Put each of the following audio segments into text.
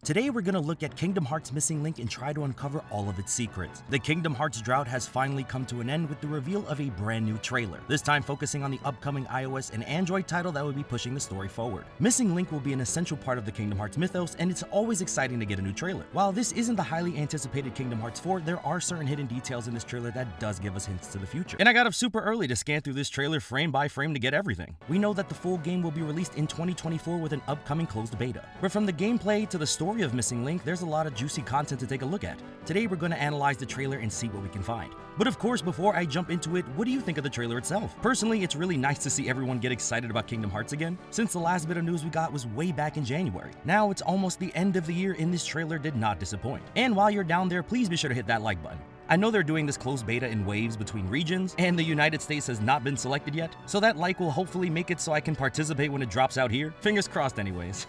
Today we're gonna look at Kingdom Hearts Missing Link and try to uncover all of its secrets. The Kingdom Hearts drought has finally come to an end with the reveal of a brand new trailer, this time focusing on the upcoming iOS and Android title that will be pushing the story forward. Missing Link will be an essential part of the Kingdom Hearts mythos, and it's always exciting to get a new trailer. While this isn't the highly anticipated Kingdom Hearts 4, there are certain hidden details in this trailer that does give us hints to the future. And I got up super early to scan through this trailer frame by frame to get everything. We know that the full game will be released in 2024 with an upcoming closed beta. But from the gameplay to the story of Missing Link, there's a lot of juicy content to take a look at. Today we're going to analyze the trailer and see what we can find. But of course, before I jump into it, what do you think of the trailer itself? Personally, it's really nice to see everyone get excited about Kingdom Hearts again, since the last bit of news we got was way back in January. Now it's almost the end of the year and this trailer did not disappoint. And while you're down there, please be sure to hit that like button. I know they're doing this closed beta in waves between regions, and the United States has not been selected yet, so that like will hopefully make it so I can participate when it drops out here. Fingers crossed anyways.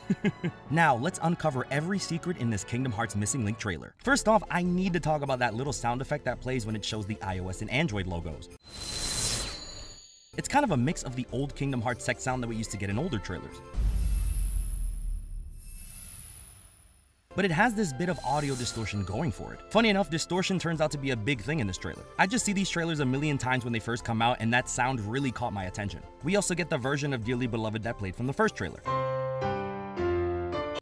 Now, let's uncover every secret in this Kingdom Hearts Missing Link trailer. First off, I need to talk about that little sound effect that plays when it shows the iOS and Android logos. It's kind of a mix of the old Kingdom Hearts sex sound that we used to get in older trailers. But it has this bit of audio distortion going for it. Funny enough, distortion turns out to be a big thing in this trailer. I just see these trailers a million times when they first come out, and that sound really caught my attention. We also get the version of Dearly Beloved that played from the first trailer.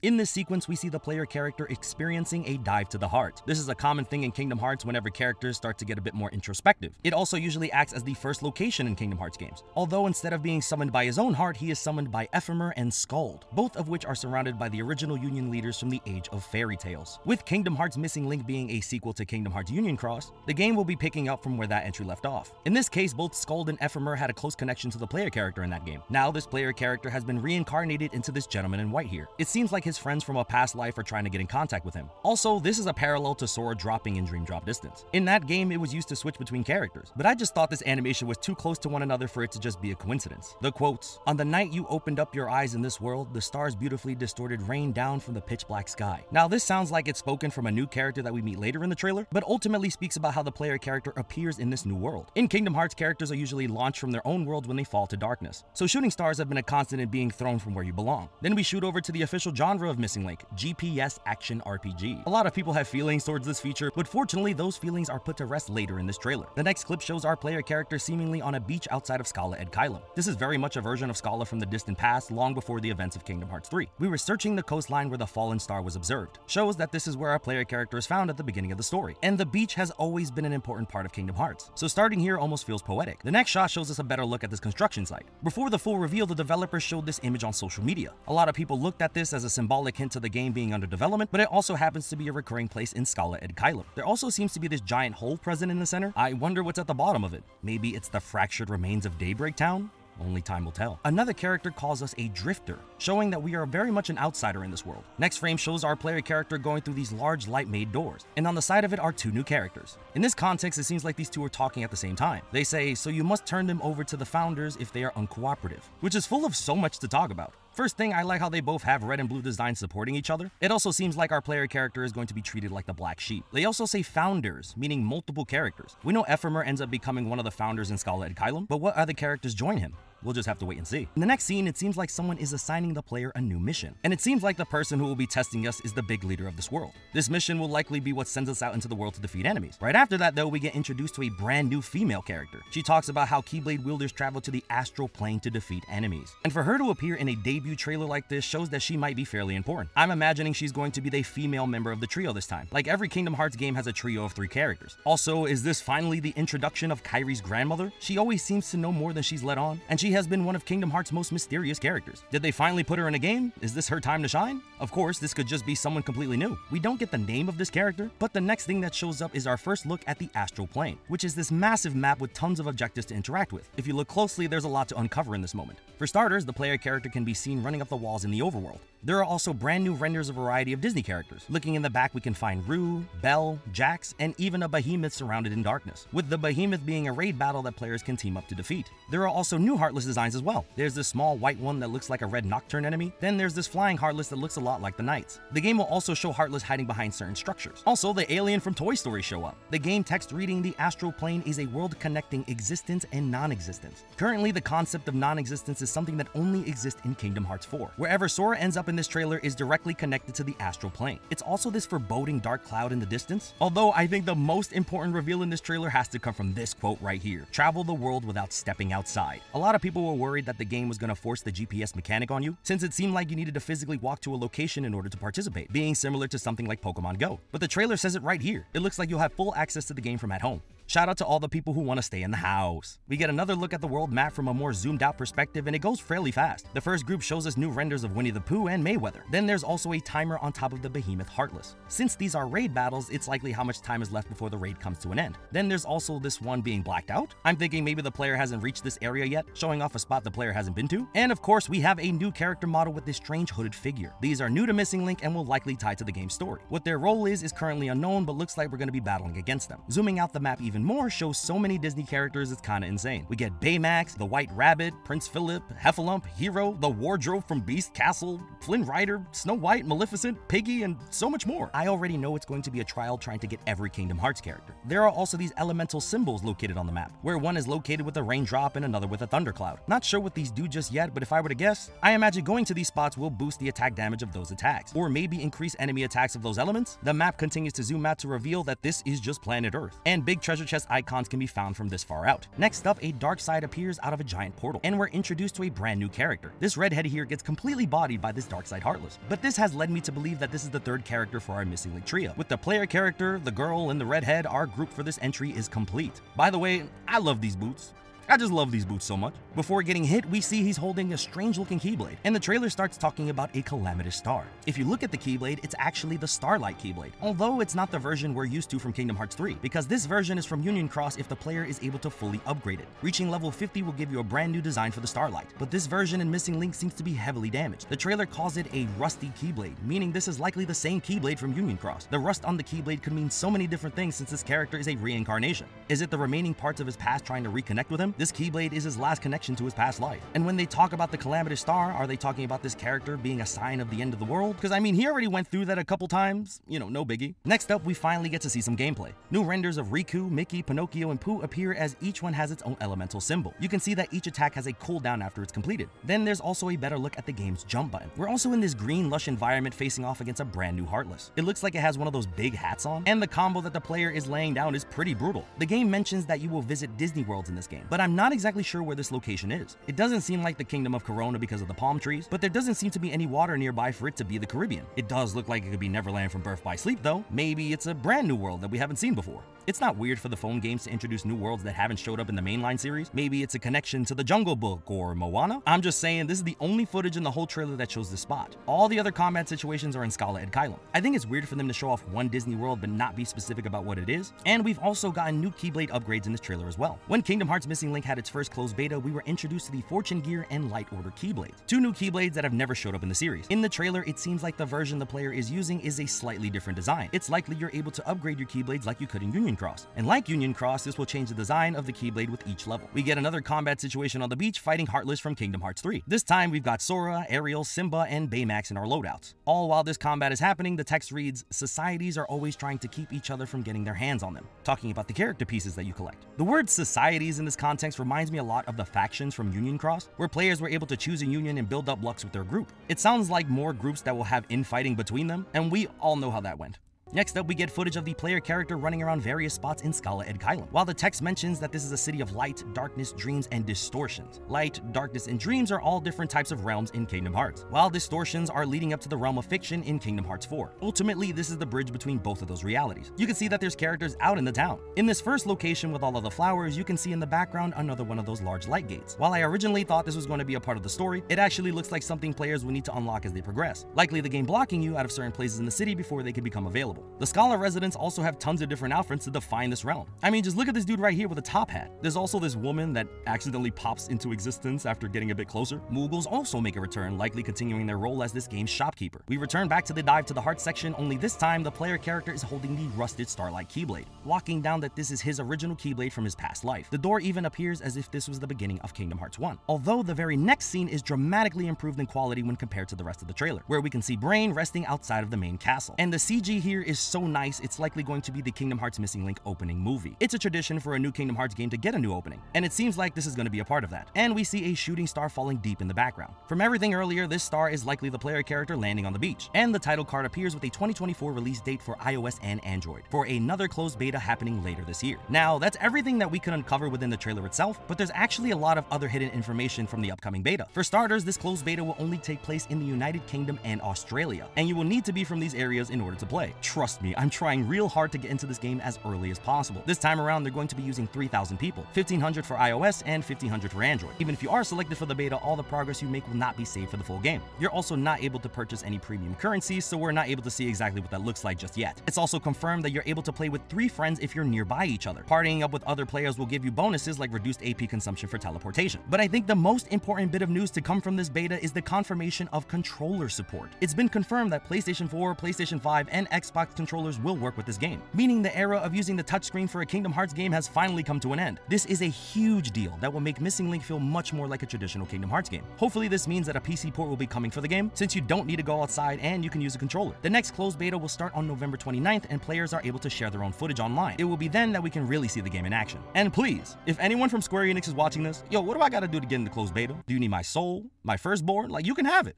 In this sequence, we see the player character experiencing a dive to the heart. This is a common thing in Kingdom Hearts whenever characters start to get a bit more introspective. It also usually acts as the first location in Kingdom Hearts games, although instead of being summoned by his own heart, he is summoned by Ephemer and Skuld, both of which are surrounded by the original Union leaders from the Age of Fairy Tales. With Kingdom Hearts Missing Link being a sequel to Kingdom Hearts Union Cross, the game will be picking up from where that entry left off. In this case, both Skuld and Ephemer had a close connection to the player character in that game. Now, this player character has been reincarnated into this gentleman in white here. It seems like his friends from a past life are trying to get in contact with him. Also, this is a parallel to Sora dropping in Dream Drop Distance. In that game, it was used to switch between characters, but I just thought this animation was too close to one another for it to just be a coincidence. The quotes, "On the night you opened up your eyes in this world, the stars beautifully distorted rain down from the pitch black sky." Now, this sounds like it's spoken from a new character that we meet later in the trailer, but ultimately speaks about how the player character appears in this new world. In Kingdom Hearts, characters are usually launched from their own world when they fall to darkness, so shooting stars have been a constant in being thrown from where you belong. Then we shoot over to the official genre of Missing Link, GPS action RPG. A lot of people have feelings towards this feature, but fortunately those feelings are put to rest later in this trailer. The next clip shows our player character seemingly on a beach outside of Skala Ed Kylum. This is very much a version of Skala from the distant past, long before the events of Kingdom Hearts 3. We were searching the coastline where the fallen star was observed. Shows that this is where our player character is found at the beginning of the story. And the beach has always been an important part of Kingdom Hearts, so starting here almost feels poetic. The next shot shows us a better look at this construction site. Before the full reveal, the developers showed this image on social media. A lot of people looked at this as a symbolic hint to the game being under development, but it also happens to be a recurring place in Skala Ed Kylum. There also seems to be this giant hole present in the center. I wonder what's at the bottom of it. Maybe it's the fractured remains of Daybreak Town? Only time will tell. Another character calls us a drifter, showing that we are very much an outsider in this world. Next frame shows our player character going through these large light-made doors, and on the side of it are two new characters. In this context, it seems like these two are talking at the same time. They say, "So you must turn them over to the founders if they are uncooperative," which is full of so much to talk about. First thing, I like how they both have red and blue designs supporting each other. It also seems like our player character is going to be treated like the black sheep. They also say founders, meaning multiple characters. We know Ephemer ends up becoming one of the founders in Skala Ed Kylum, but what other characters join him? We'll just have to wait and see. In the next scene, it seems like someone is assigning the player a new mission. And it seems like the person who will be testing us is the big leader of this world. This mission will likely be what sends us out into the world to defeat enemies. Right after that, though, we get introduced to a brand new female character. She talks about how Keyblade wielders travel to the Astral Plane to defeat enemies. And for her to appear in a debut trailer like this shows that she might be fairly important. I'm imagining she's going to be the female member of the trio this time. Like every Kingdom Hearts game has a trio of 3 characters. Also, is this finally the introduction of Kairi's grandmother? She always seems to know more than she's let on, and she has been one of Kingdom Hearts' most mysterious characters. Did they finally put her in a game? Is this her time to shine? Of course, this could just be someone completely new. We don't get the name of this character, but the next thing that shows up is our first look at the Astral Plane, which is this massive map with tons of objectives to interact with. If you look closely, there's a lot to uncover in this moment. For starters, the player character can be seen running up the walls in the overworld. There are also brand new renders of a variety of Disney characters. Looking in the back, we can find Rue, Belle, Jax, and even a behemoth surrounded in darkness, with the behemoth being a raid battle that players can team up to defeat. There are also new Heartless Heartless designs as well. There's this small white one that looks like a red Nocturne enemy, then there's this flying Heartless that looks a lot like the Knights. The game will also show Heartless hiding behind certain structures. Also, the alien from Toy Story show up. The game text reading, the Astral Plane is a world connecting existence and non-existence. Currently, the concept of non-existence is something that only exists in Kingdom Hearts 4. Wherever Sora ends up in this trailer is directly connected to the Astral Plane. It's also this foreboding dark cloud in the distance. Although I think the most important reveal in this trailer has to come from this quote right here: "Travel the world without stepping outside." A lot of people were worried that the game was going to force the GPS mechanic on you, since it seemed like you needed to physically walk to a location in order to participate, being similar to something like Pokemon Go. But the trailer says it right here. It looks like you'll have full access to the game from at home. Shout out to all the people who want to stay in the house. We get another look at the world map from a more zoomed out perspective, and it goes fairly fast. The first group shows us new renders of Winnie the Pooh and Mayweather. Then there's also a timer on top of the behemoth Heartless. Since these are raid battles, it's likely how much time is left before the raid comes to an end. Then there's also this one being blacked out. I'm thinking maybe the player hasn't reached this area yet, showing off a spot the player hasn't been to. And of course, we have a new character model with this strange hooded figure. These are new to Missing Link and will likely tie to the game's story. What their role is currently unknown, but looks like we're going to be battling against them. Zooming out the map even more shows so many Disney characters, it's kinda insane. We get Baymax, the White Rabbit, Prince Philip, Heffalump, Hero, the Wardrobe from Beast Castle, Flynn Rider, Snow White, Maleficent, Piggy, and so much more. I already know it's going to be a trial trying to get every Kingdom Hearts character. There are also these elemental symbols located on the map, where one is located with a raindrop and another with a thundercloud. Not sure what these do just yet, but if I were to guess, I imagine going to these spots will boost the attack damage of those attacks, or maybe increase enemy attacks of those elements. The map continues to zoom out to reveal that this is just planet Earth, and big treasure chest icons can be found from this far out. Next up, a dark side appears out of a giant portal, and we're introduced to a brand new character. This redhead here gets completely bodied by this dark side Heartless, but this has led me to believe that this is the third character for our Missing Link trio. With the player character, the girl, and the redhead, our group for this entry is complete. By the way, I love these boots. I just love these boots so much. Before getting hit, we see he's holding a strange looking Keyblade, and the trailer starts talking about a calamitous star. If you look at the Keyblade, it's actually the Starlight Keyblade, although it's not the version we're used to from Kingdom Hearts 3, because this version is from Union Cross if the player is able to fully upgrade it. Reaching level 50 will give you a brand new design for the Starlight, but this version in Missing Link seems to be heavily damaged. The trailer calls it a rusty Keyblade, meaning this is likely the same Keyblade from Union Cross. The rust on the Keyblade could mean so many different things since this character is a reincarnation. Is it the remaining parts of his past trying to reconnect with him? This Keyblade is his last connection to his past life. And when they talk about the calamitous star, are they talking about this character being a sign of the end of the world? Because I mean, he already went through that a couple times, you know, no biggie. Next up, we finally get to see some gameplay. New renders of Riku, Mickey, Pinocchio, and Pooh appear as each one has its own elemental symbol. You can see that each attack has a cooldown after it's completed. Then there's also a better look at the game's jump button. We're also in this green lush environment facing off against a brand new Heartless. It looks like it has one of those big hats on, and the combo that the player is laying down is pretty brutal. The game mentions that you will visit Disney worlds in this game, but I'm not exactly sure where this location is. It doesn't seem like the Kingdom of Corona because of the palm trees, but there doesn't seem to be any water nearby for it to be the Caribbean. It does look like it could be Neverland from Birth by Sleep though. Maybe it's a brand new world that we haven't seen before. It's not weird for the phone games to introduce new worlds that haven't showed up in the mainline series. Maybe it's a connection to the Jungle Book or Moana. I'm just saying this is the only footage in the whole trailer that shows this spot. All the other combat situations are in Scala and Kylum. I think it's weird for them to show off one Disney world but not be specific about what it is. And we've also gotten new Keyblade upgrades in this trailer as well. When Kingdom Hearts Missing Link had its first closed beta, we were introduced to the Fortune Gear and Light Order Keyblades, two new Keyblades that have never showed up in the series. In the trailer, it seems like the version the player is using is a slightly different design. It's likely you're able to upgrade your Keyblades like you could in Union Cross. And like Union Cross, this will change the design of the Keyblade with each level. We get another combat situation on the beach fighting Heartless from Kingdom Hearts 3. This time we've got Sora, Ariel, Simba, and Baymax in our loadouts. All while this combat is happening, the text reads, "Societies are always trying to keep each other from getting their hands on them," talking about the character pieces that you collect. The word societies in this context reminds me a lot of the factions from Union Cross, where players were able to choose a union and build up Lux with their group. It sounds like more groups that will have infighting between them, and we all know how that went. Next up, we get footage of the player character running around various spots in Scala and Kylum. While the text mentions that this is a city of light, darkness, dreams, and distortions. Light, darkness, and dreams are all different types of realms in Kingdom Hearts, while distortions are leading up to the realm of fiction in Kingdom Hearts 4. Ultimately, this is the bridge between both of those realities. You can see that there's characters out in the town. In this first location with all of the flowers, you can see in the background another one of those large light gates. While I originally thought this was going to be a part of the story, it actually looks like something players will need to unlock as they progress, likely the game blocking you out of certain places in the city before they can become available. incredible. The Scala residents also have tons of different outfits to define this realm. I mean, just look at this dude right here with a top hat. There's also this woman that accidentally pops into existence after getting a bit closer. Moogles also make a return, likely continuing their role as this game's shopkeeper. We return back to the Dive to the Heart section, only this time the player character is holding the rusted Starlight Keyblade, locking down that this is his original Keyblade from his past life. The door even appears as if this was the beginning of Kingdom Hearts 1. Although the very next scene is dramatically improved in quality when compared to the rest of the trailer, where we can see Brain resting outside of the main castle. And the CG here is so nice, it's likely going to be the Kingdom Hearts Missing Link opening movie. It's a tradition for a new Kingdom Hearts game to get a new opening, and it seems like this is going to be a part of that. And we see a shooting star falling deep in the background. From everything earlier, this star is likely the player character landing on the beach. And the title card appears with a 2024 release date for iOS and Android, for another closed beta happening later this year. Now, that's everything that we could uncover within the trailer itself, but there's actually a lot of other hidden information from the upcoming beta. For starters, this closed beta will only take place in the United Kingdom and Australia, and you will need to be from these areas in order to play. Trust me, I'm trying real hard to get into this game as early as possible. This time around, they're going to be using 3,000 people, 1,500 for iOS and 1,500 for Android. Even if you are selected for the beta, all the progress you make will not be saved for the full game. You're also not able to purchase any premium currency, so we're not able to see exactly what that looks like just yet. It's also confirmed that you're able to play with 3 friends if you're nearby each other. Partying up with other players will give you bonuses like reduced AP consumption for teleportation. But I think the most important bit of news to come from this beta is the confirmation of controller support. It's been confirmed that PlayStation 4, PlayStation 5, and Xbox controllers will work with this game, meaning the era of using the touchscreen for a Kingdom Hearts game has finally come to an end. This is a huge deal that will make Missing Link feel much more like a traditional Kingdom Hearts game. Hopefully this means that a PC port will be coming for the game, since you don't need to go outside and you can use a controller. The next closed beta will start on November 29th, and players are able to share their own footage online. It will be then that we can really see the game in action. And please, if anyone from Square Enix is watching this, yo, what do I gotta do to get in the closed beta? Do you need my soul? My firstborn? Like, you can have it.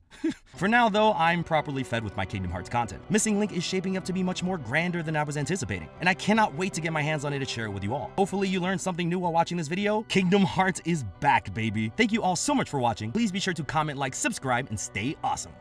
For now though, I'm properly fed with my Kingdom Hearts content. Missing Link is shaping up to be much more grander than I was anticipating, and I cannot wait to get my hands on it and share it with you all. Hopefully you learned something new while watching this video. Kingdom Hearts is back, baby. Thank you all so much for watching. Please be sure to comment, like, subscribe, and stay awesome.